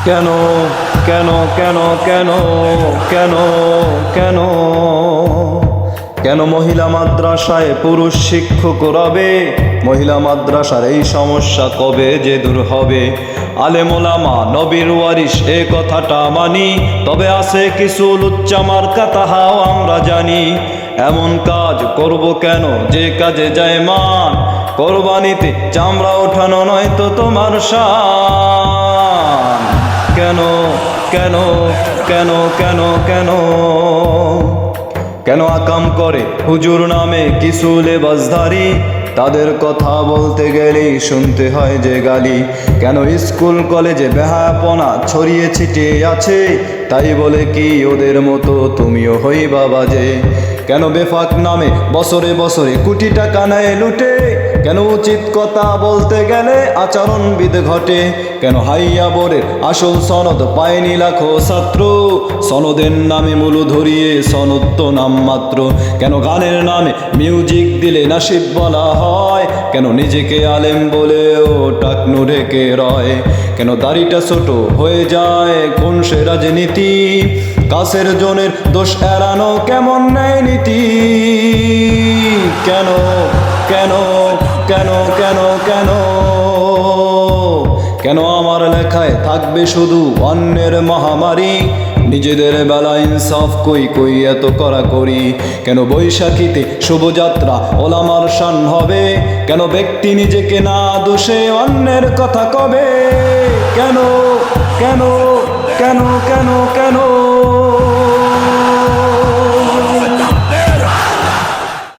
কেন কেন কেন কেন কেন কেন কেন মহিলা মাদ্রাসায় পুরুষ শিক্ষক রবে? মহিলা মাদ্রাসার এই সমস্যা কবে যে দূর হবে? আলেম ওলামা নবীর ওয়ারিস এ কথাটা মানি, তবে আছে কিছু লুচ্চা মার্কা তাহাও আমরা জানি। এমন কাজ করব কেন যে কাজে যায় মান? কোরবানিতে চামড়া ওঠানো নয় তো তোমার শান। কেন কেন কেন কেন কেন কেন আকাম করে হুজুর নামে কিছু লেবাসধারী? তাদের কথা বলতে গেলেই শুনতে হয় যে গালি। কেন স্কুল কলেজে বেহায়াপনা ছড়িয়ে ছিটিয়ে আছে? তাই বলে কি ওদের মতো তুমিও হইবা বাজে? কেন বেফাক নামে বছরে বছরে কোটি টাকা নেয় লুটে? কেন উচিত কথা বলতে গেলে আচরণবিদ ঘটে? কেন হাইয়া বোর্ডের আসল সনদ পায়নি লাখো ছাত্র? সনদের নামে মূল ধরিয়ে সনদ তো নাম মাত্র। কেন গানের নামে মিউজিক দিলে নাসিব বলা হয়? কেন নিজেকে আলেম বলেও টাকনু ঢেকে রয়? কেন দাড়িটা ছোট হয়ে যায় কোন সে রাজনীতি? কাছের জনের দোষ এড়ানো কেমন ন্যায় নীতি? কেন কেন কেন কেন কেন কেন আমার লেখায় থাকবে শুধু অন্যের মহামারী? নিজেদের বেলা ইনসাফ কই কই এত কড়াকড়ি? কেন বৈশাখীতে শুভযাত্রা ওলামার শান হবে? কেন ব্যক্তি নিজেকে না দোষে অন্যের কথা কবে? কেন কেন কেন কেন কেন